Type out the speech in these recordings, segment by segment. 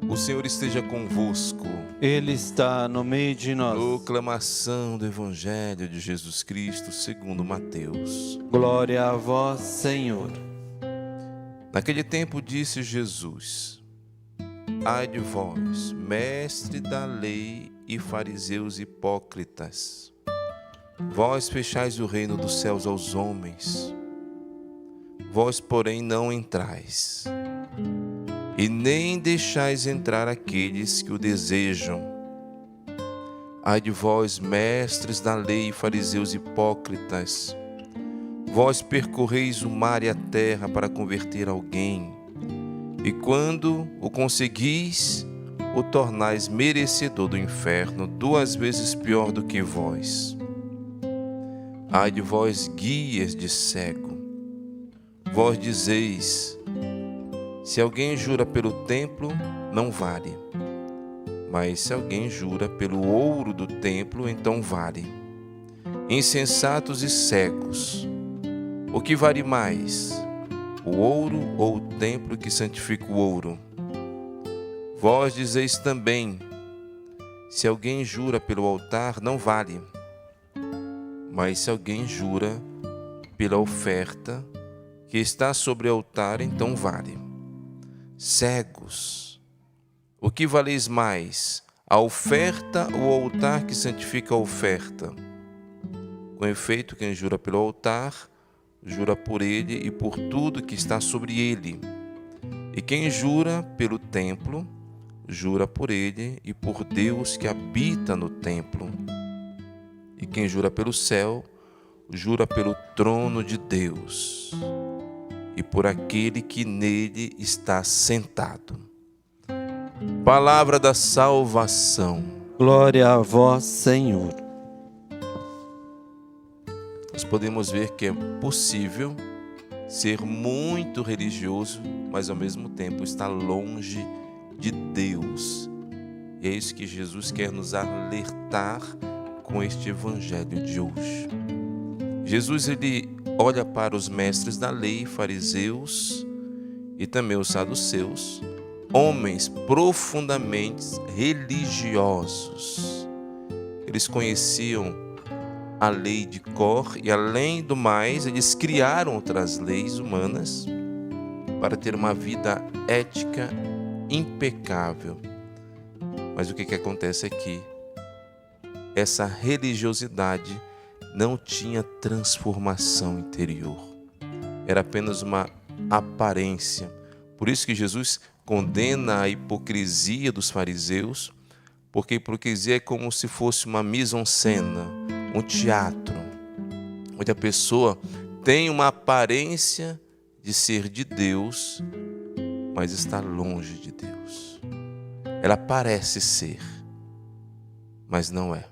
O Senhor esteja convosco. Ele está no meio de nós. Proclamação do Evangelho de Jesus Cristo segundo Mateus. Glória a vós, Senhor. Naquele tempo disse Jesus: Ai de vós, mestre da lei e fariseus hipócritas, vós fechais o reino dos céus aos homens. Vós, porém, não entrais, e nem deixais entrar aqueles que o desejam. Ai de vós, mestres da lei e fariseus hipócritas, vós percorreis o mar e a terra para converter alguém, e quando o conseguis, o tornais merecedor do inferno, 2 vezes pior do que vós. Ai de vós, guias de cego, vós dizeis: se alguém jura pelo templo, não vale. Mas se alguém jura pelo ouro do templo, então vale. Insensatos e cegos, o que vale mais, o ouro ou o templo que santifica o ouro? Vós dizeis também: se alguém jura pelo altar, não vale. Mas se alguém jura pela oferta que está sobre o altar, então vale. Cegos, o que valeis mais, a oferta ou o altar que santifica a oferta? Com efeito, quem jura pelo altar, jura por ele e por tudo que está sobre ele. E quem jura pelo templo, jura por ele e por Deus que habita no templo. E quem jura pelo céu, jura pelo trono de Deus e por aquele que nele está sentado. Palavra da salvação. Glória a vós, Senhor. Nós podemos ver que é possível ser muito religioso, mas ao mesmo tempo estar longe de Deus. E é isso que Jesus quer nos alertar com este evangelho de hoje. Jesus, ele olha para os mestres da lei, fariseus e também os saduceus, homens profundamente religiosos. Eles conheciam a lei de cor e, além do mais, eles criaram outras leis humanas para ter uma vida ética impecável. Mas o que acontece aqui? Essa religiosidade não tinha transformação interior. Era apenas uma aparência. Por isso que Jesus condena a hipocrisia dos fariseus, porque a hipocrisia é como se fosse uma mise-en-scène, um teatro, onde a pessoa tem uma aparência de ser de Deus, mas está longe de Deus. Ela parece ser, mas não é.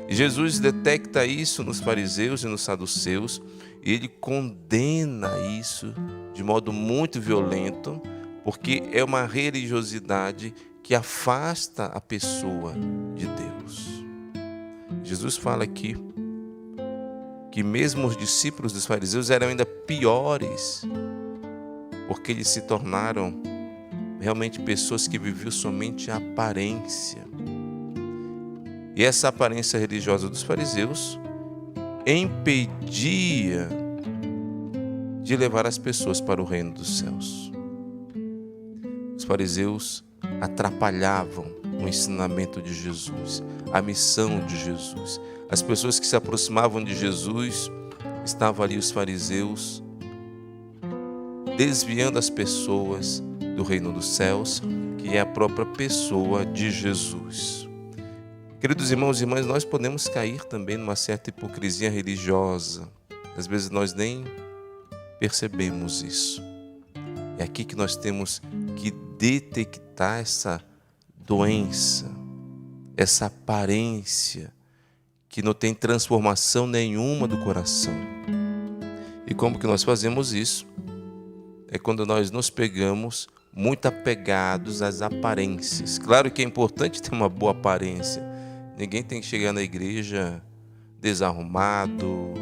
E Jesus detecta isso nos fariseus e nos saduceus, e ele condena isso de modo muito violento, porque é uma religiosidade que afasta a pessoa de Deus. Jesus fala aqui que mesmo os discípulos dos fariseus eram ainda piores, porque eles se tornaram realmente pessoas que viviam somente a aparência. E essa aparência religiosa dos fariseus impedia de levar as pessoas para o reino dos céus. Os fariseus atrapalhavam o ensinamento de Jesus, a missão de Jesus. As pessoas que se aproximavam de Jesus, estavam ali os fariseus, desviando as pessoas do reino dos céus, que é a própria pessoa de Jesus. Queridos irmãos e irmãs, nós podemos cair também numa certa hipocrisia religiosa. Às vezes nós nem percebemos isso. É aqui que nós temos que detectar essa doença, essa aparência que não tem transformação nenhuma do coração. E como que nós fazemos isso? É quando nós nos pegamos muito apegados às aparências. Claro que é importante ter uma boa aparência. Ninguém tem que chegar na igreja desarrumado,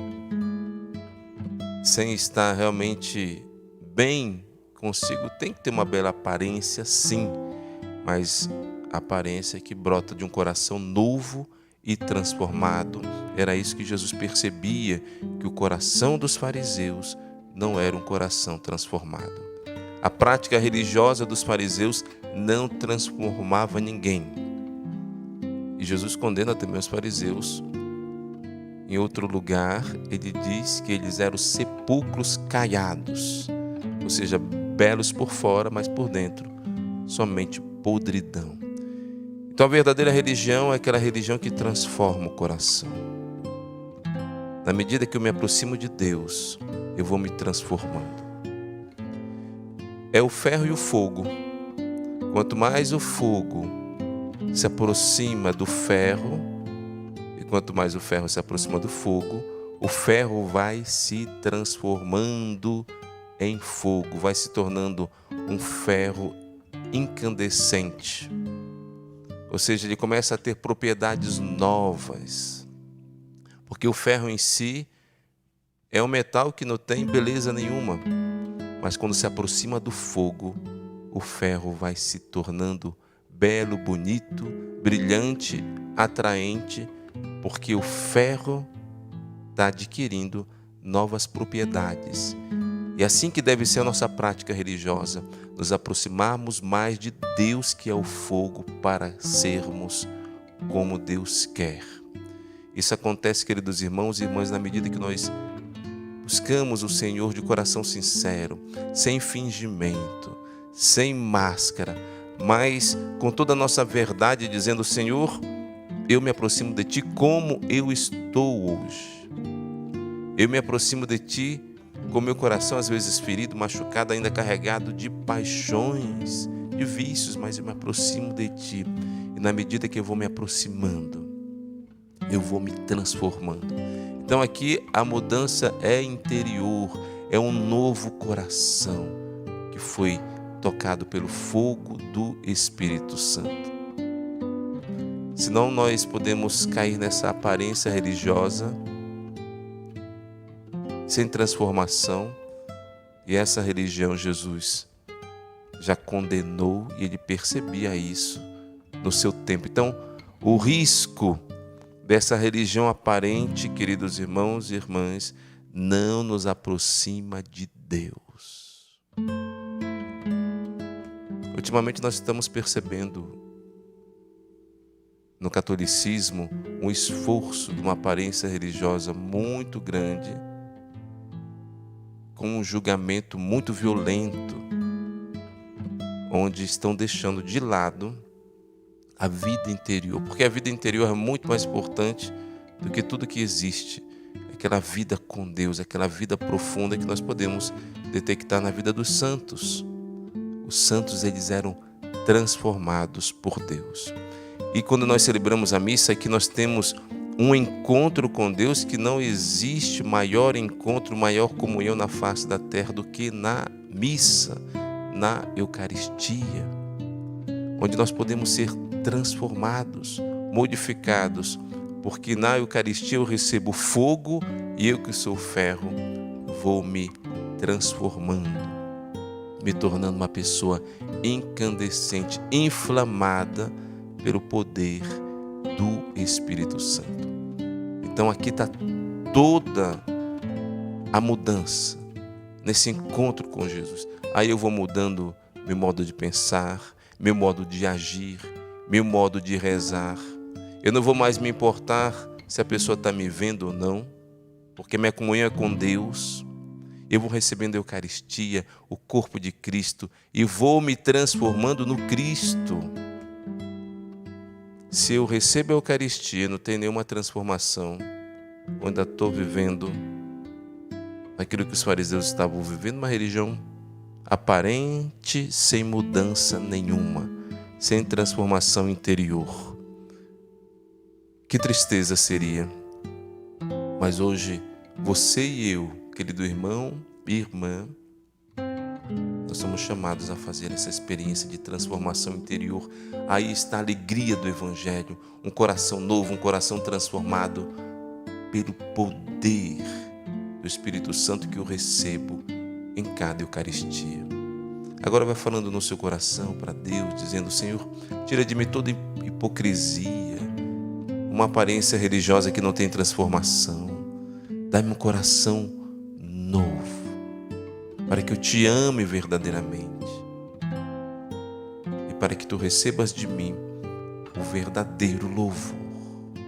sem estar realmente bem consigo. Tem que ter uma bela aparência, sim, mas a aparência que brota de um coração novo e transformado. Era isso que Jesus percebia, que o coração dos fariseus não era um coração transformado. A prática religiosa dos fariseus não transformava ninguém. E Jesus condena também os fariseus. Em outro lugar, ele diz que eles eram sepulcros caiados, ou seja, belos por fora, mas por dentro somente podridão. Então a verdadeira religião é aquela religião que transforma o coração. Na medida que eu me aproximo de Deus, eu vou me transformando. É o ferro e o fogo. Quanto mais o fogo se aproxima do ferro, e quanto mais o ferro se aproxima do fogo, o ferro vai se transformando em fogo, vai se tornando um ferro incandescente. Ou seja, ele começa a ter propriedades novas. Porque o ferro em si é um metal que não tem beleza nenhuma. Mas quando se aproxima do fogo, o ferro vai se tornando belo, bonito, brilhante, atraente, porque o ferro está adquirindo novas propriedades. E assim que deve ser a nossa prática religiosa, nos aproximarmos mais de Deus, que é o fogo, para sermos como Deus quer. Isso acontece, queridos irmãos e irmãs, na medida que nós buscamos o Senhor de coração sincero, sem fingimento, sem máscara, mas com toda a nossa verdade, dizendo: Senhor, eu me aproximo de Ti como eu estou hoje. Eu me aproximo de Ti com meu coração às vezes ferido, machucado, ainda carregado de paixões, de vícios, mas eu me aproximo de Ti. E na medida que eu vou me aproximando, eu vou me transformando. Então aqui a mudança é interior, é um novo coração que foi tocado pelo fogo do Espírito Santo. Senão nós podemos cair nessa aparência religiosa sem transformação, e essa religião Jesus já condenou e ele percebia isso no seu tempo. Então o risco dessa religião aparente, queridos irmãos e irmãs, não nos aproxima de Deus. Ultimamente nós estamos percebendo no catolicismo um esforço de uma aparência religiosa muito grande, com um julgamento muito violento, onde estão deixando de lado a vida interior, porque a vida interior é muito mais importante do que tudo que existe. Aquela vida com Deus, aquela vida profunda que nós podemos detectar na vida dos santos. Os santos, eles eram transformados por Deus. E quando nós celebramos a missa, aqui nós temos um encontro com Deus que não existe maior encontro, maior comunhão na face da terra do que na missa, na Eucaristia, onde nós podemos ser transformados, modificados, porque na Eucaristia eu recebo fogo e eu que sou ferro vou me transformando, me tornando uma pessoa incandescente, inflamada pelo poder do Espírito Santo. Então aqui está toda a mudança nesse encontro com Jesus. Aí eu vou mudando meu modo de pensar, meu modo de agir, meu modo de rezar. Eu não vou mais me importar se a pessoa está me vendo ou não, porque minha comunhão é com Deus. Eu vou recebendo a Eucaristia, o corpo de Cristo, e vou me transformando no Cristo. Se eu recebo a Eucaristia, não tem nenhuma transformação, eu ainda estou vivendo aquilo que os fariseus estavam vivendo, uma religião aparente, sem mudança nenhuma, sem transformação interior. Que tristeza seria. Mas hoje, você e eu, querido irmão e irmã, nós somos chamados a fazer essa experiência de transformação interior. Aí está a alegria do Evangelho, um coração novo, um coração transformado pelo poder do Espírito Santo que eu recebo em cada Eucaristia. Agora vai falando no seu coração para Deus, dizendo: Senhor, tira de mim toda hipocrisia, uma aparência religiosa que não tem transformação. Dá-me um coração novo, para que eu te ame verdadeiramente e para que tu recebas de mim o verdadeiro louvor.